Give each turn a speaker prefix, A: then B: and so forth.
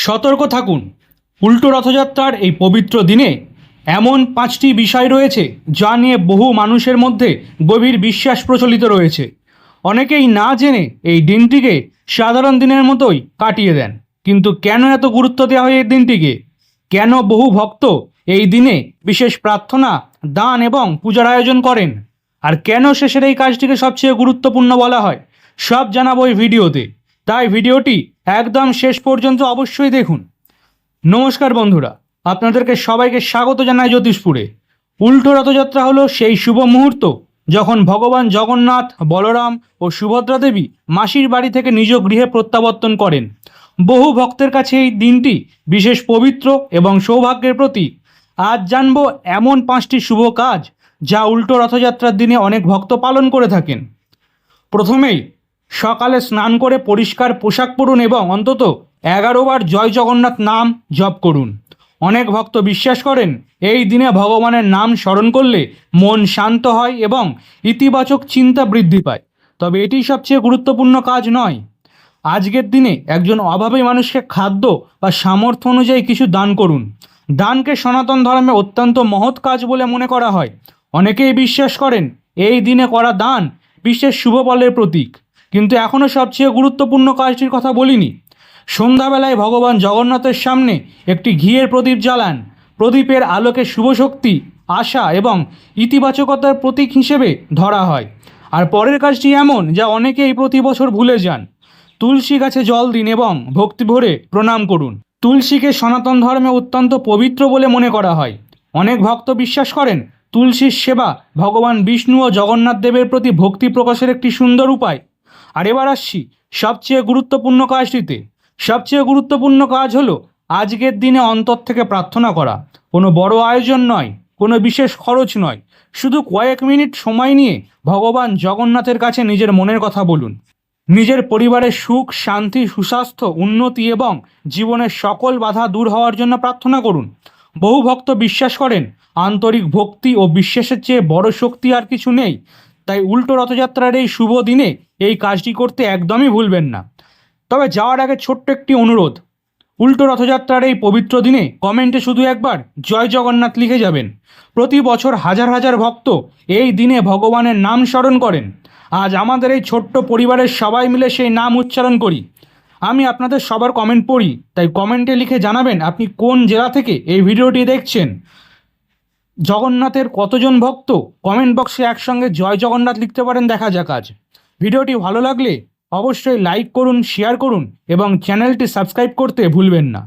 A: সতর্ক থাকুন। উল্টো রথযাত্রার এই পবিত্র দিনে এমন 5টি বিষয় রয়েছে যা নিয়ে বহু মানুষের মধ্যে গভীর বিশ্বাস প্রচলিত রয়েছে। অনেকেই না জেনে এই দিনটিকে সাধারণ দিনের মতোই কাটিয়ে দেন। কিন্তু কেন এত গুরুত্ব দেওয়া হয় এই দিনটিকে? কেন বহু ভক্ত এই দিনে বিশেষ প্রার্থনা, দান এবং পূজার আয়োজন করেন? আর কেন শেষের এই কাজটিকে সবচেয়ে গুরুত্বপূর্ণ বলা হয়, সব জানাবো এই ভিডিওতে। তাই ভিডিওটি একদম শেষ পর্যন্ত অবশ্যই দেখুন। নমস্কার বন্ধুরা, আপনাদেরকে সবাইকে স্বাগত জানাই জ্যোতিষপুরে। উল্টো রথযাত্রা হলো সেই শুভ মুহূর্ত যখন ভগবান জগন্নাথ, বলরাম ও সুভদ্রা দেবী মাসির বাড়ি থেকে নিজ গৃহে প্রত্যাবর্তন করেন। বহু ভক্তের কাছে এই দিনটি বিশেষ পবিত্র এবং সৌভাগ্যের প্রতীক। আজ জানবো এমন 5টি শুভ কাজ যা উল্টো রথযাত্রার দিনে অনেক ভক্ত পালন করে থাকেন। প্রথমেই সকালে স্নান করে পরিষ্কার পোশাক পরুন এবং অন্তত 11 বার জয় জগন্নাথ নাম জপ করুন। অনেক ভক্ত বিশ্বাস করেন এই দিনে ভগবানের নাম স্মরণ করলে মন শান্ত হয় এবং ইতিবাচক চিন্তা বৃদ্ধি পায়। তবে এটি সবচেয়ে গুরুত্বপূর্ণ কাজ নয়। আজকের দিনে একজন অভাবী মানুষকে খাদ্য বা সামর্থ্য অনুযায়ী কিছু দান করুন। দানকে সনাতন ধর্মে অত্যন্ত মহৎ কাজ বলে মনে করা হয়। অনেকেই বিশ্বাস করেন এই দিনে করা দান বিশেষ শুভ ফলের প্রতীক। কিন্তু এখনও সবচেয়ে গুরুত্বপূর্ণ কাজটির কথা বলিনি। সন্ধ্যাবেলায় ভগবান জগন্নাথের সামনে একটি ঘিয়ের প্রদীপ জ্বালান। প্রদীপের আলোকে শুভ শক্তি, আশা এবং ইতিবাচকতার প্রতীক হিসেবে ধরা হয়। আর পরের কাজটি এমন যা অনেকেই প্রতি বছর ভুলে যান। তুলসী গাছে জল দিন এবং ভক্তি ভরে প্রণাম করুন। তুলসীকে সনাতন ধর্মে অত্যন্ত পবিত্র বলে মনে করা হয়। অনেক ভক্ত বিশ্বাস করেন তুলসীর সেবা ভগবান বিষ্ণু ও জগন্নাথ দেবের প্রতি ভক্তি প্রকাশের একটি সুন্দর উপায়। আর এবার আসছি সবচেয়ে গুরুত্বপূর্ণ কাজটিতে। সবচেয়ে গুরুত্বপূর্ণ কাজ হলো আজকের দিনে অন্তর থেকে প্রার্থনা করা। কোনো বড় আয়োজন নয়, কোনো বিশেষ খরচ নয়, শুধু কয়েক মিনিট সময় নিয়ে ভগবান জগন্নাথের কাছে নিজের মনের কথা বলুন। নিজের পরিবারের সুখ, শান্তি, সুস্বাস্থ্য, উন্নতি এবং জীবনের সকল বাধা দূর হওয়ার জন্য প্রার্থনা করুন। বহু ভক্ত বিশ্বাস করেন আন্তরিক ভক্তি ও বিশ্বাসের চেয়ে বড় শক্তি আর কিছু নেই। তাই উল্টো রথযাত্রার এই শুভ দিনে এই কাজটি করতে একদমই ভুলবেন না। তবে যাওয়ার আগে ছোট্ট একটি অনুরোধ, উল্টো রথযাত্রার এই পবিত্র দিনে কমেন্টে শুধু একবার জয় জগন্নাথ লিখে যাবেন। প্রতি বছর হাজার হাজার ভক্ত এই দিনে ভগবানের নাম স্মরণ করেন। আজ আমাদের এই ছোট্ট পরিবারের সবাই মিলে সেই নাম উচ্চারণ করি। আমি আপনাদের সবার কমেন্ট পড়ি, তাই কমেন্টে লিখে জানাবেন আপনি কোন জেলা থেকে এই ভিডিওটি দেখছেন। জগন্নাথের কতজন ভক্ত কমেন্ট বক্সে একসঙ্গে জয় জগন্নাথ লিখতে পারেন দেখা যাক আজ। ভিডিওটি ভালো লাগলে অবশ্যই লাইক করুন, শেয়ার করুন এবং চ্যানেলটি সাবস্ক্রাইব করতে ভুলবেন না।